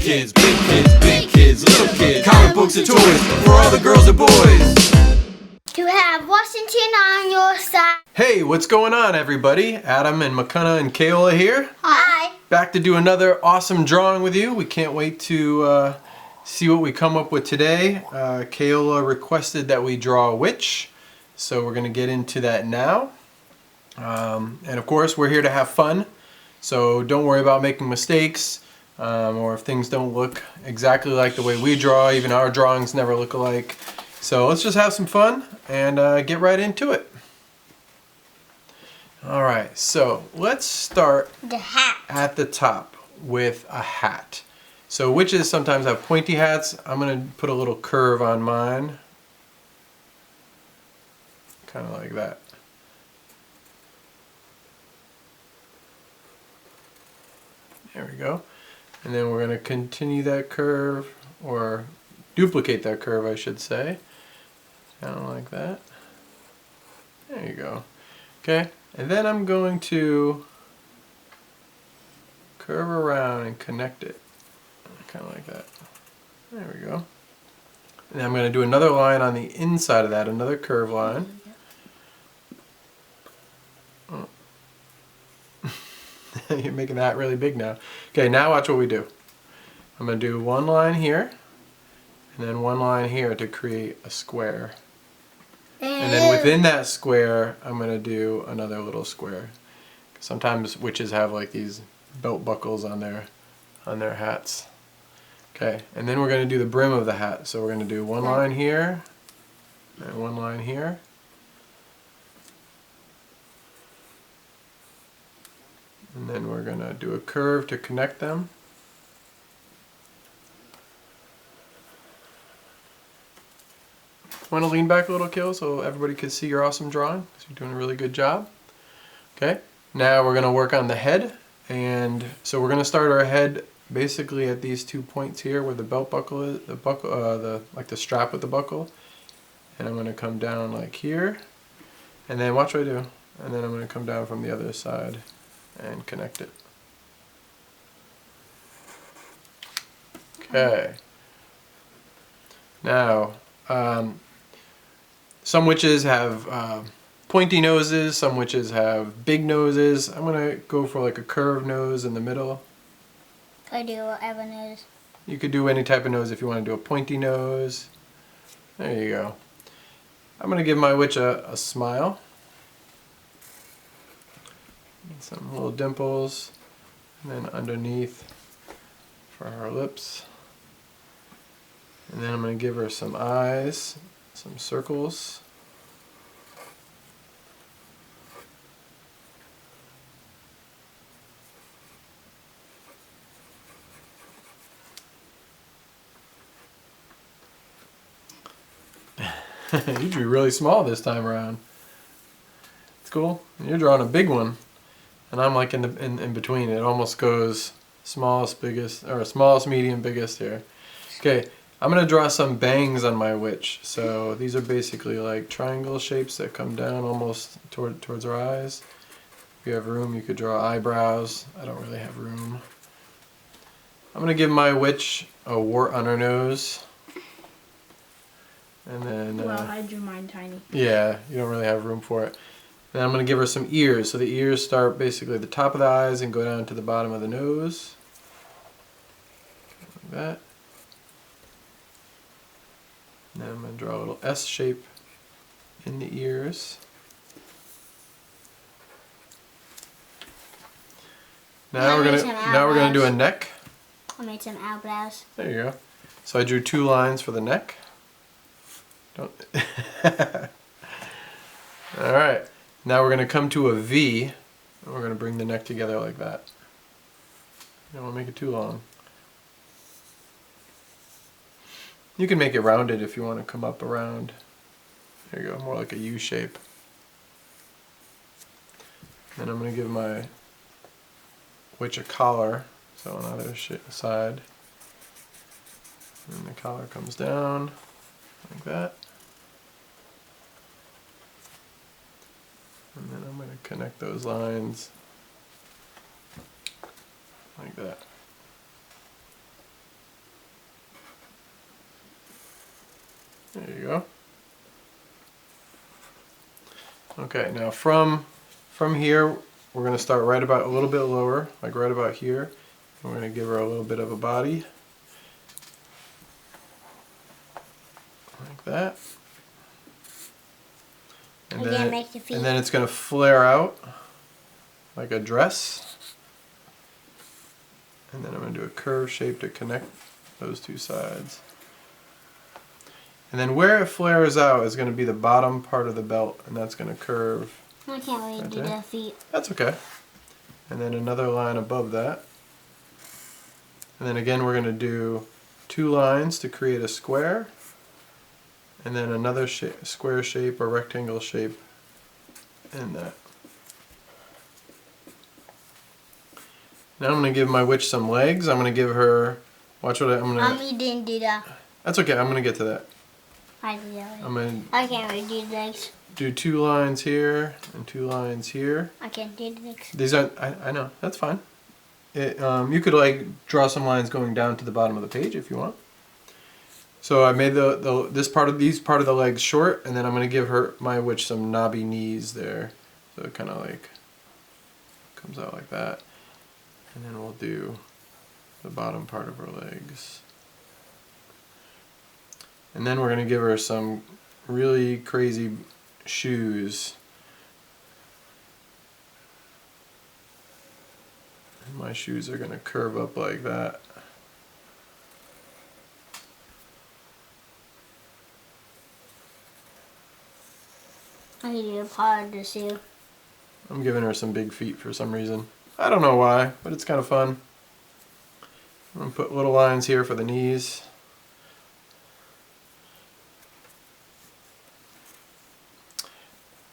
kids, big kids, little kids, comic books and toys for all the girls and boys. To have Washington on your side. Hey, what's going on, everybody? Adam and McKenna and Kayla here. Hi. Back to do another awesome drawing with you. We can't wait to see what we come up with today. Kayla requested that we draw a witch, so we're going to get into that now. And of course, we're here to have fun, so don't worry about making mistakes, or if things don't look exactly like the way we draw. Even our drawings never look alike. So let's just have some fun and get right into it. Alright, so let's start The hat. at the top with a hat. So witches sometimes have pointy hats. I'm going to put a little curve on mine. Kind of like that. There we go. And then we're going to continue that curve, or duplicate that curve, I should say. Kind of like that. There you go. Okay, and then I'm going to curve around and connect it. Kind of like that. There we go. And I'm going to do another line on the inside of that, another curve line. Oh. You're making that really big now. Okay, now watch what we do. I'm going to do one line here, and then one line here to create a square. And then within that square, I'm going to do another little square. Sometimes witches have like these belt buckles on their hats. Okay, and then we're going to do the brim of the hat. So we're going to do one line here, and one line here. And then we're going to do a curve to connect them. Want to lean back a little, Kill, so everybody can see your awesome drawing? So you're doing a really good job. Okay, now we're going to work on the head. And so we're going to start our head basically at these 2 points here where the belt buckle is, like the strap with the buckle. And I'm going to come down like here. And then watch what I do. And then I'm going to come down from the other side and connect it. Okay. Now, some witches have pointy noses, some witches have big noses. I'm going to go for like a curved nose in the middle. I do whatever nose. You could do any type of nose if you want to do a pointy nose. There you go. I'm going to give my witch a smile. Some little dimples. And then underneath for her lips. And then I'm going to give her some eyes, some circles. You drew really small this time around. It's cool. You're drawing a big one, and I'm like in between. It almost goes smallest, biggest, or smallest, medium, biggest here. Okay, I'm gonna draw some bangs on my witch. So these are basically like triangle shapes that come down almost towards her eyes. If you have room, you could draw eyebrows. I don't really have room. I'm gonna give my witch a wart on her nose. And then, well, I drew mine tiny. Yeah, you don't really have room for it. Then I'm going to give her some ears. So the ears start basically at the top of the eyes and go down to the bottom of the nose. Like that. And then I'm going to draw a little S shape in the ears. Now we're gonna do a neck. I made some eyebrows. There you go. So I drew 2 lines for the neck. Don't. Alright, now we're going to come to a V, and we're going to bring the neck together like that. You don't want to make it too long. You can make it rounded if you want to come up around. There you go, more like a U shape. Then I'm going to give my witch a collar, so on the other side. And the collar comes down like that. And then I'm going to connect those lines like that. There you go. Okay, now from here, we're going to start right about a little bit lower, like right about here. We're going to give her a little bit of a body. Like that. And Again, make the feet. and then it's going to flare out like a dress. And then I'm going to do a curve shape to connect those two sides. And then where it flares out is going to be the bottom part of the belt, and that's going to curve. I can't really right do there. the feet. That's okay. And then another line above that. And then again we're going to do 2 lines to create a square. And then another square shape or rectangle shape in that. Now I'm going to give my witch some legs. I'm going to give her, watch what I'm going to... Mommy didn't do that. That's okay, I'm going to get to that. I did that. I'm going I can't really do the legs. to do 2 lines here and 2 lines here. I can't do the legs. These aren't, I know, that's fine. You could like draw some lines going down to the bottom of the page if you want. So I made these part of the legs short, and then I'm going to give my witch some knobby knees there. So it kind of like comes out like that. And then we'll do the bottom part of her legs. And then we're going to give her some really crazy shoes. And my shoes are going to curve up like that. I can do a part of the shoe. I'm giving her some big feet for some reason. I don't know why, but it's kind of fun. I'm going to put little lines here for the knees.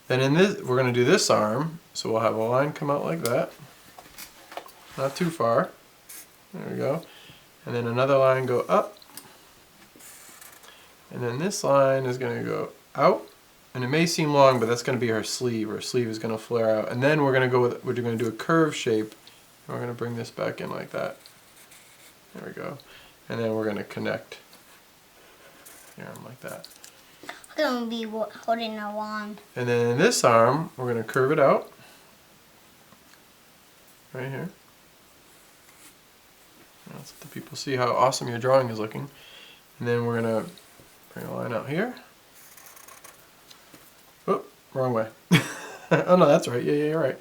Then in this, we're going to do this arm, so we'll have a line come out like that. Not too far. There we go. And then another line go up. And then this line is going to go out. And it may seem long, but that's going to be her sleeve. Her sleeve is going to flare out. And then we're going to do a curve shape. And we're going to bring this back in like that. There we go. And then we're going to connect the arm like that. I'm going to be holding a wand. And then in this arm, we're going to curve it out. Right here. Let's let the people see how awesome your drawing is looking. And then we're going to bring a line out here. Oh, wrong way. Oh no, that's right. Yeah, you're right.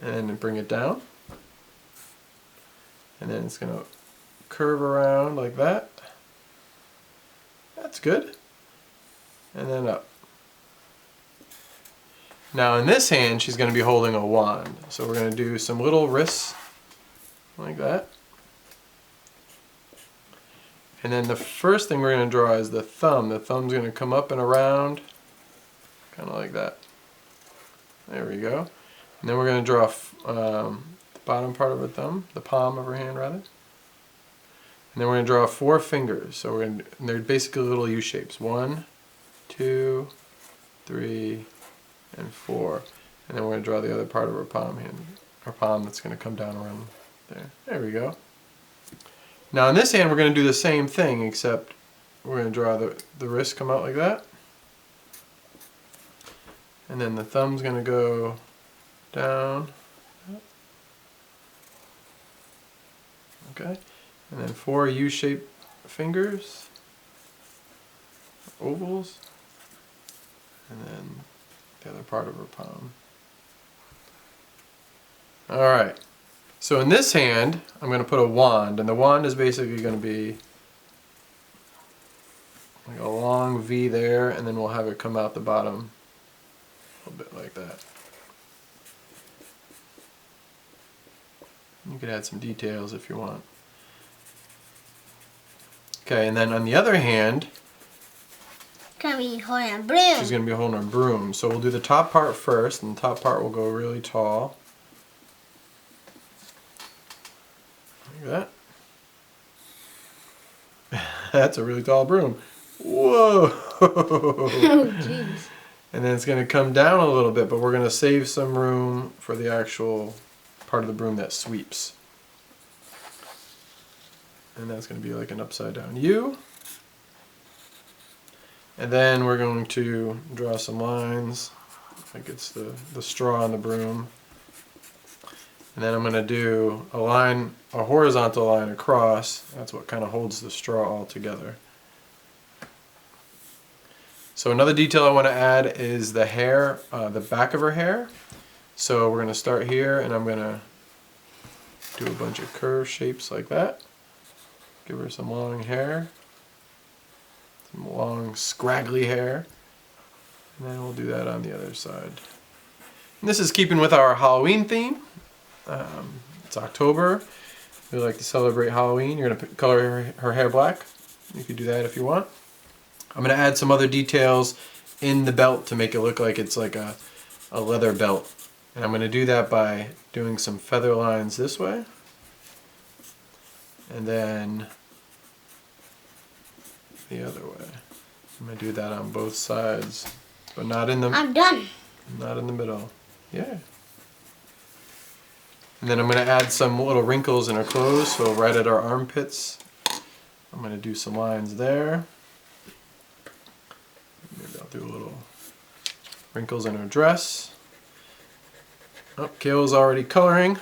And then bring it down. And then it's going to curve around like that. That's good. And then up. Now in this hand, she's going to be holding a wand. So we're going to do some little wrists like that. And then the first thing we're going to draw is the thumb. The thumb's going to come up and around, kind of like that. There we go. And then we're going to draw the bottom part of her thumb, the palm of her hand rather. And then we're going to draw 4 fingers. So and they're basically little U shapes. 1, 2, 3, and 4. And then we're going to draw the other part of her palm that's going to come down around there. There we go. Now in this hand we're going to do the same thing, except we're going to draw the wrist come out like that. And then the thumb's going to go down. Okay. And then 4 U-shaped fingers, ovals, and then the other part of her palm. Alright. So in this hand, I'm going to put a wand, and the wand is basically going to be like a long V there, and then we'll have it come out the bottom a little bit like that. You could add some details if you want. Okay, and then on the other hand, Gonna be holding a broom. she's going to be holding a broom. So we'll do the top part first, and the top part will go really tall. Like that. That's a really tall broom. Whoa! Oh, jeez. And then it's going to come down a little bit, but we're going to save some room for the actual part of the broom that sweeps. And that's going to be like an upside down U. And then we're going to draw some lines. I think it's the straw on the broom. And then I'm going to do a horizontal line across. That's what kind of holds the straw all together. So another detail I want to add is the hair, the back of her hair. So we're going to start here, and I'm going to do a bunch of curve shapes like that. Give her some long hair, some long scraggly hair, and then we'll do that on the other side. And this is keeping with our Halloween theme. It's October. We like to celebrate Halloween. You're going to color her hair black. You can do that if you want. I'm going to add some other details in the belt to make it look like it's like a leather belt. And I'm going to do that by doing some feather lines this way. And then the other way. I'm going to do that on both sides, but not in the... I'm done. Not in the middle. Yeah. And then I'm going to add some little wrinkles in her clothes, so right at our armpits. I'm going to do some lines there. Maybe I'll do a little wrinkles in her dress. Oh, Kale's already coloring.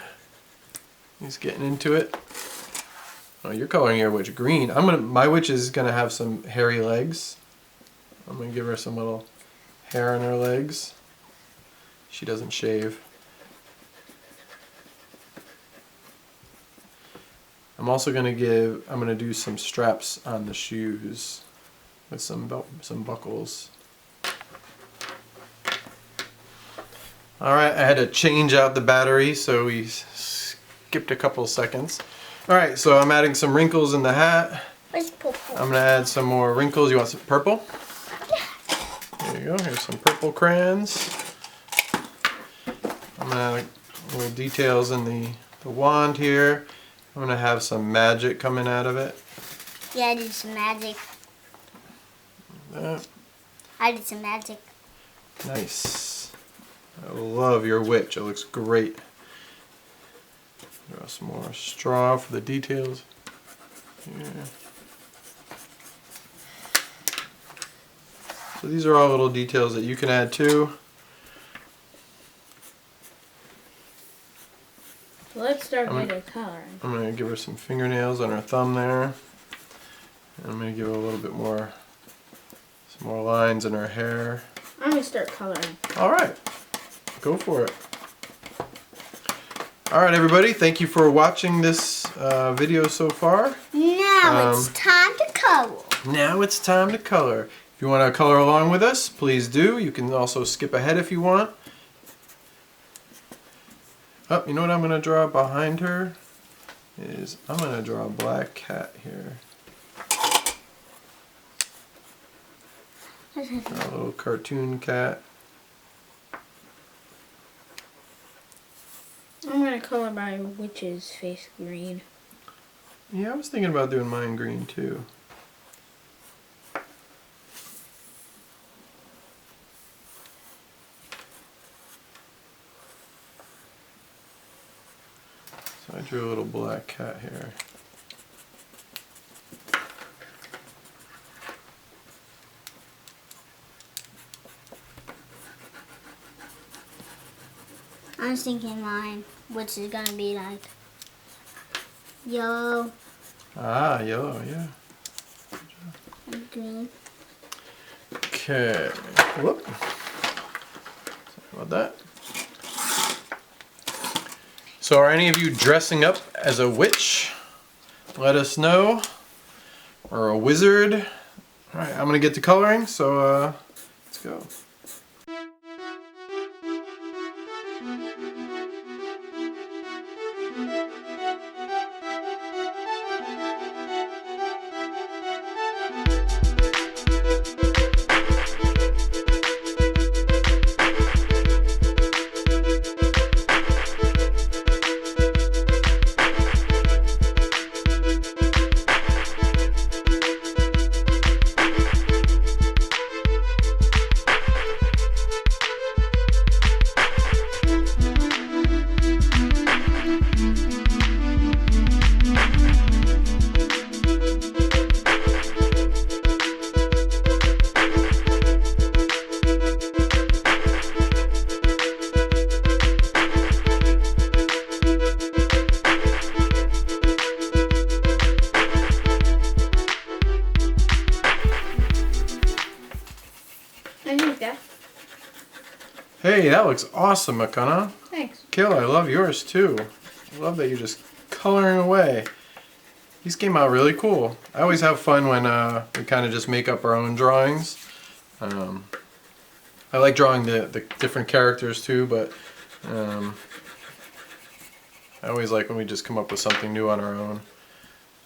He's getting into it. Oh, you're coloring your witch green. My witch is gonna have some hairy legs. I'm gonna give her some little hair on her legs. She doesn't shave. I'm also gonna do some straps on the shoes with some buckles. Alright, I had to change out the battery, so we skipped a couple seconds. Alright, so I'm adding some wrinkles in the hat. Where's purple? I'm going to add some more wrinkles. You want some purple? There you go. Here's some purple crayons. I'm going to add little details in the wand here. I'm going to have some magic coming out of it. Yeah, I did some magic. I did some magic. Nice. I love your witch. It looks great. Draw some more straw for the details. Yeah. So these are all little details that you can add too. Let's start getting coloring. I'm going to give her some fingernails on her thumb there. And I'm going to give her a little bit more, some more lines in her hair. I'm going to start coloring. Alright, go for it. Alright everybody, thank you for watching this video so far. Now it's time to color. Now it's time to color. If you want to color along with us, please do. You can also skip ahead if you want. Oh, you know what I'm going to draw behind her? I'm going to draw a black cat here. A little cartoon cat. I'm going to color my witch's face green. Yeah, I was thinking about doing mine green too. So I drew a little black cat here. I was thinking mine, which is gonna be like yellow Ah, yellow, yeah. and green. Okay. Whoop. Sorry about that. So are any of you dressing up as a witch? Let us know. Or a wizard. Alright, I'm gonna get to coloring, so let's go. Hey, that looks awesome, McConaughey. Thanks. Kayla, I love yours too. I love that you're just coloring away. These came out really cool. I always have fun when we kind of just make up our own drawings. I like drawing the different characters too, but I always like when we just come up with something new on our own.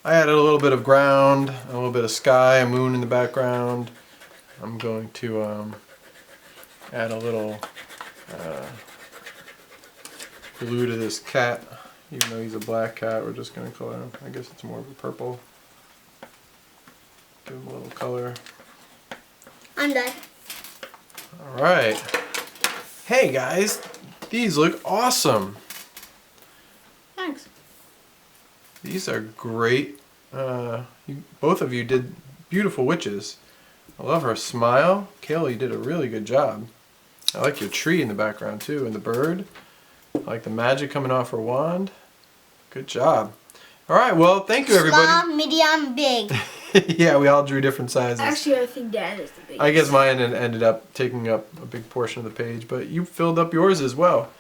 I added a little bit of ground, a little bit of sky, a moon in the background. I'm going to add a little blue to this cat. Even though he's a black cat, we're just going to color him. I guess it's more of a purple. Give him a little color. I'm done. Alright. Hey guys, these look awesome. Thanks. These are great. Both of you did beautiful witches. I love her smile. Kayla, you did a really good job. I like your tree in the background too, and the bird. I like the magic coming off her wand. Good job. Alright, well, thank you everybody. Small, medium, big. Yeah, we all drew different sizes. Actually, I think Dad is the biggest. I guess mine ended up taking up a big portion of the page, but you filled up yours as well.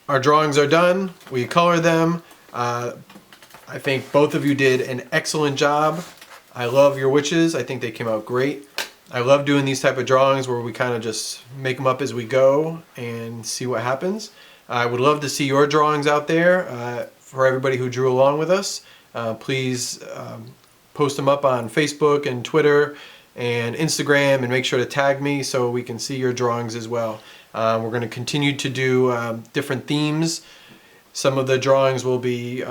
Our drawings are done. We color them. I think both of you did an excellent job. I love your witches. I think they came out great. I love doing these type of drawings where we kind of just make them up as we go and see what happens. I would love to see your drawings out there for everybody who drew along with us. Please post them up on Facebook and Twitter and Instagram, and make sure to tag me so we can see your drawings as well. We're going to continue to do different themes. Some of the drawings will be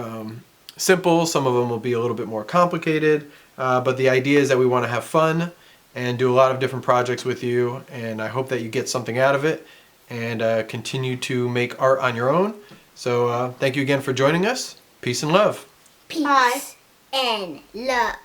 simple, some of them will be a little bit more complicated, but the idea is that we want to have fun and do a lot of different projects with you, and I hope that you get something out of it and continue to make art on your own. So thank you again for joining us. Peace and love. Peace and love.